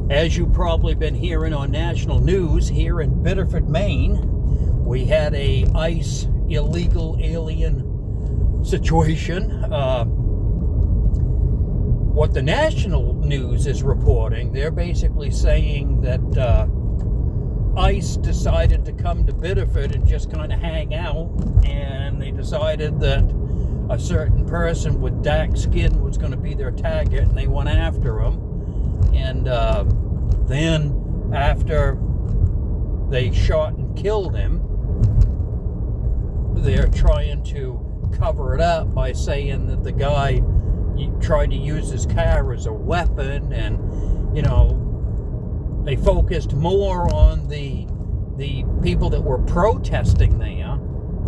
As you've probably been hearing on national news, here in Biddeford, Maine, we had a ICE illegal alien situation. What the national news is reporting, they're basically saying that ICE decided to come to Biddeford and just kind of hang out, and they decided that a certain person with dark skin was going to be their target, and they went after him. And then after they shot and killed him, they're trying to cover it up by saying that the guy tried to use his car as a weapon, and they focused more on the people that were protesting there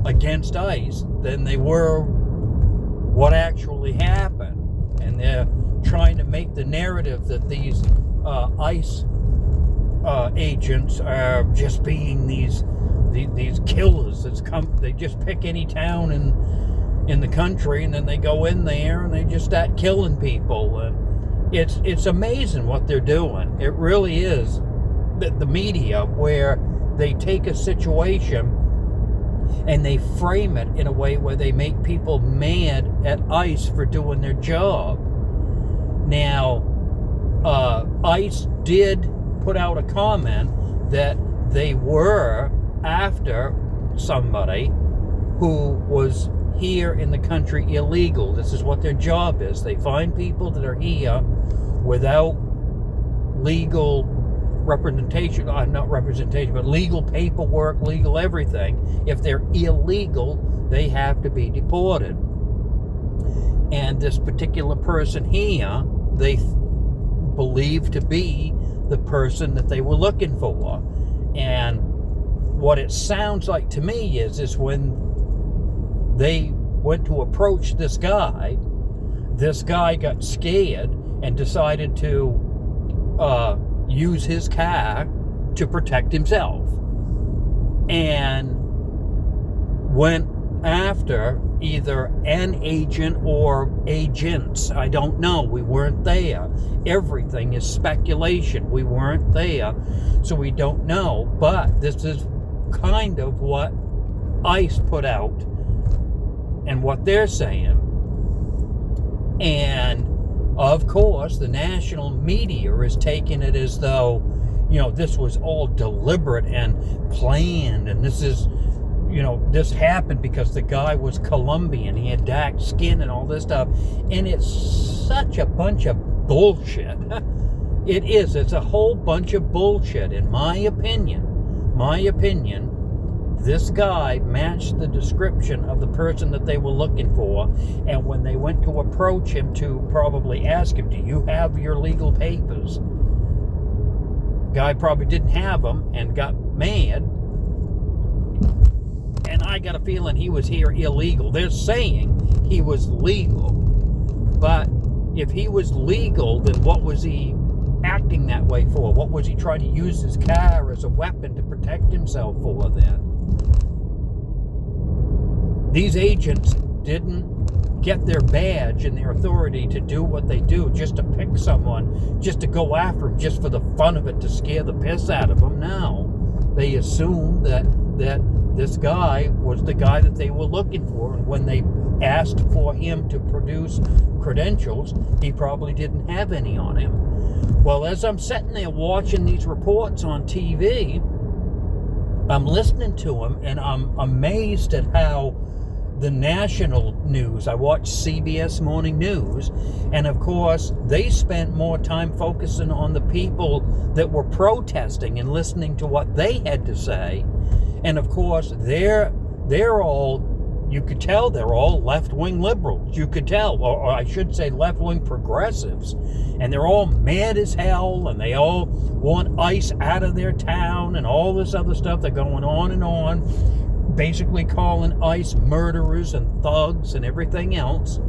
against ICE than they were what actually happened. And they're trying to make the narrative that these ICE agents are just being these killers. They just pick any town in the country, and then they go in there and they just start killing people. And it's amazing what they're doing. It really is. The media, where they take a situation and they frame it in a way where they make people mad at ICE for doing their job. Now, ICE did put out a comment that they were after somebody who was here in the country illegal. This is what their job is. They find people that are here without legal representation, but legal paperwork, legal everything. If they're illegal, they have to be deported. And this particular person here, they believe to be the person that they were looking for. And what it sounds like to me is when they went to approach this guy got scared and decided to use his car to protect himself, and went after either an agent or agents. I don't know. We weren't there. Everything is speculation. We weren't there, so we don't know. But this is kind of what ICE put out and what they're saying. And of course, the national media is taking it as though, this was all deliberate and planned, and this is, this happened because the guy was Colombian, he had dark skin and all this stuff. And it's such a bunch of bullshit. It is. It's a whole bunch of bullshit, in my opinion. This guy matched the description of the person that they were looking for, and when they went to approach him to probably ask him, do you have your legal papers? Guy probably didn't have them and got mad, and I got a feeling he was here illegal. They're saying he was legal, but if he was legal, then what was he acting that way for? What was he trying to use his car as a weapon to protect himself for then? These agents didn't get their badge and their authority to do what they do just to pick someone, just to go after him, just for the fun of it, to scare the piss out of them. No, they assumed that this guy was the guy that they were looking for, and when they asked for him to produce credentials, he probably didn't have any on him. Well, as I'm sitting there watching these reports on TV, I'm listening to them, and I'm amazed at how the national news, I watch CBS Morning News, and of course they spent more time focusing on the people that were protesting and listening to what they had to say. And of course they're all, you could tell they're all left-wing liberals. You could tell, or I should say left-wing progressives. And they're all mad as hell, and they all want ICE out of their town and all this other stuff. They're going on and on, basically calling ICE murderers and thugs and everything else.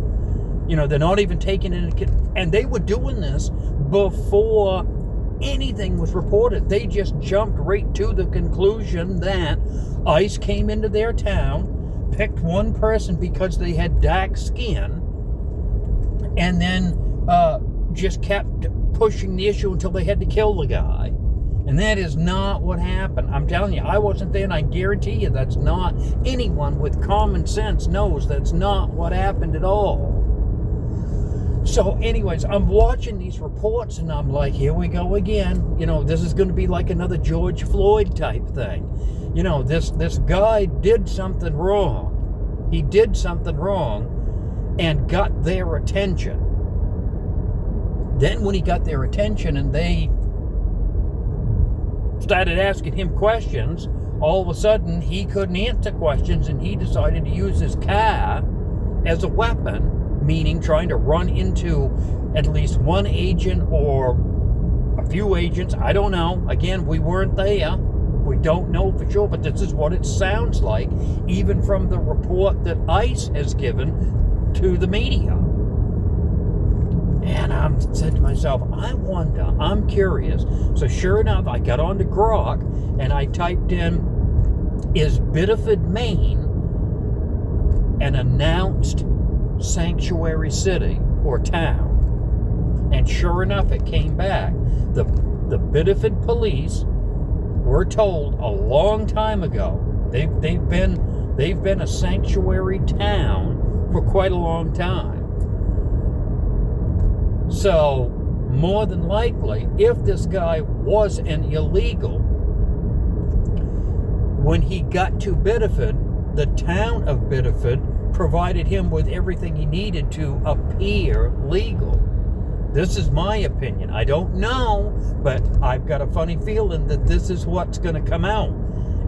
They're not even taking it into, and they were doing this before anything was reported. They just jumped right to the conclusion that ICE came into their town, picked one person because they had dark skin, and then just kept pushing the issue until they had to kill the guy. And that is not what happened. I'm telling you, I wasn't there, and I guarantee you that's not. Anyone with common sense knows that's not what happened at all. So anyways, I'm watching these reports, and I'm like, here we go again. You know, this is going to be like another George Floyd type thing. You know, this guy did something wrong. He did something wrong and got their attention. Then when he got their attention and they started asking him questions, all of a sudden he couldn't answer questions, and he decided to use his car as a weapon, meaning trying to run into at least one agent or a few agents. I don't know. Again, we weren't there. We don't know for sure, but this is what it sounds like, even from the report that ICE has given to the media. And I said to myself, I wonder, I'm curious. So sure enough, I got onto Grok and I typed in, is Biddeford, Maine an announced sanctuary city or town? And sure enough, it came back. The Biddeford police were told a long time ago they've been a sanctuary town for quite a long time. So, more than likely, if this guy was an illegal, when he got to Biddeford, the town of Biddeford provided him with everything he needed to appear legal. This is my opinion. I don't know, but I've got a funny feeling that this is what's going to come out.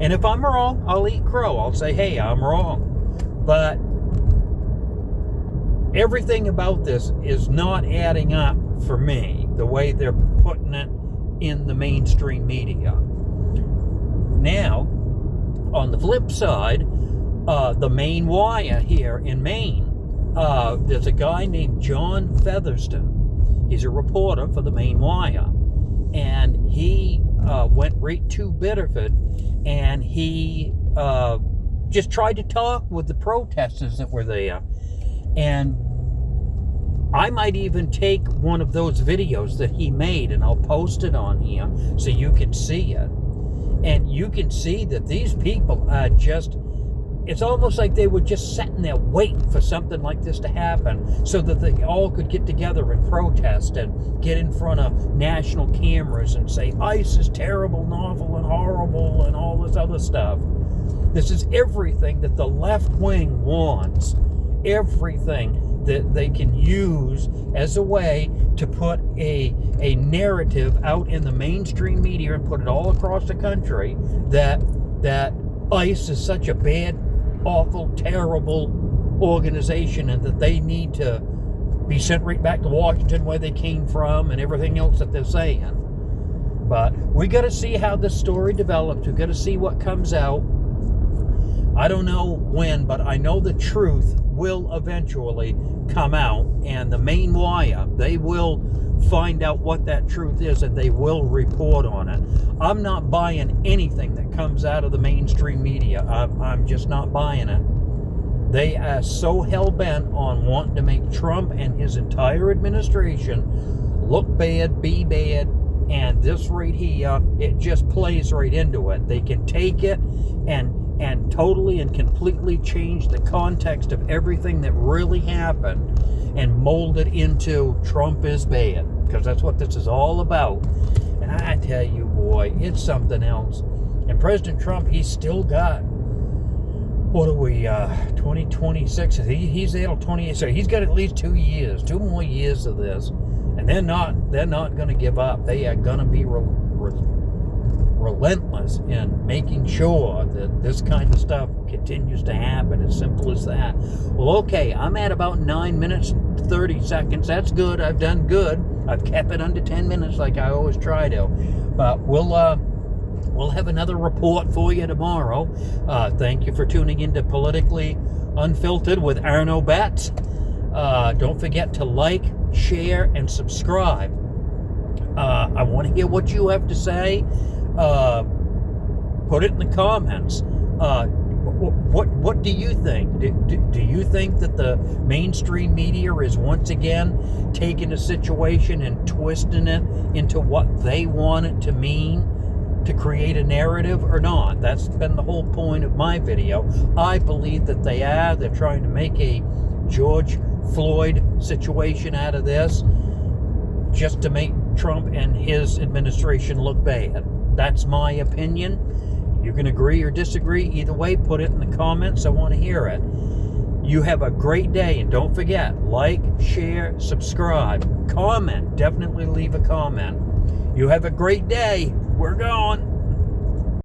And if I'm wrong, I'll eat crow. I'll say, hey, I'm wrong. But everything about this is not adding up for me, the way they're putting it in the mainstream media. Now, on the flip side, the Maine Wire here in Maine, there's a guy named John Featherston. He's a reporter for the Maine Wire. And he went right to Biddeford, and he just tried to talk with the protesters that were there. And I might even take one of those videos that he made, and I'll post it on here so you can see it. And you can see that these people are just, it's almost like they were just sitting there waiting for something like this to happen so that they all could get together and protest and get in front of national cameras and say, ICE is terrible and awful and horrible and all this other stuff. This is everything that the left wing wants. Everything that they can use as a way to put a narrative out in the mainstream media and put it all across the country that ICE is such a bad, awful, terrible organization, and that they need to be sent right back to Washington where they came from, and everything else that they're saying. But we got to see how this story develops. We got to see what comes out. I don't know when, but I know the truth will eventually come out, and the Maine Wire, they will find out what that truth is, and they will report on it. I'm not buying anything that comes out of the mainstream media. I'm just not buying it. They are so hell-bent on wanting to make Trump and his entire administration look bad, be bad, and this right here, it just plays right into it. They can take it and totally and completely change the context of everything that really happened and mold it into Trump is bad, because that's what this is all about. And I tell you, boy, it's something else. And President Trump, he's still got, what are we, 2026? He's there till 28, so he's got at least 2 more years of this. And they're not going to give up. They are going to be relentless in making sure that this kind of stuff continues to happen. As simple as that. Well, okay, I'm at about 9 minutes and 30 seconds. That's good. I've done good. I've kept it under 10 minutes like I always try to. But we'll have another report for you tomorrow. Thank you for tuning in to Politically Unfiltered with Arno Betts. Don't forget to like, share, and subscribe. I want to hear what you have to say. Put it in the comments. What do you think? Do you think that the mainstream media is once again taking a situation and twisting it into what they want it to mean to create a narrative or not? That's been the whole point of my video. I believe that they are. They're trying to make a George Floyd situation out of this just to make Trump and his administration look bad. That's my opinion. You can agree or disagree. Either way, put it in the comments. I want to hear it. You have a great day, and don't forget, like, share, subscribe, comment. Definitely leave a comment. You have a great day. We're gone.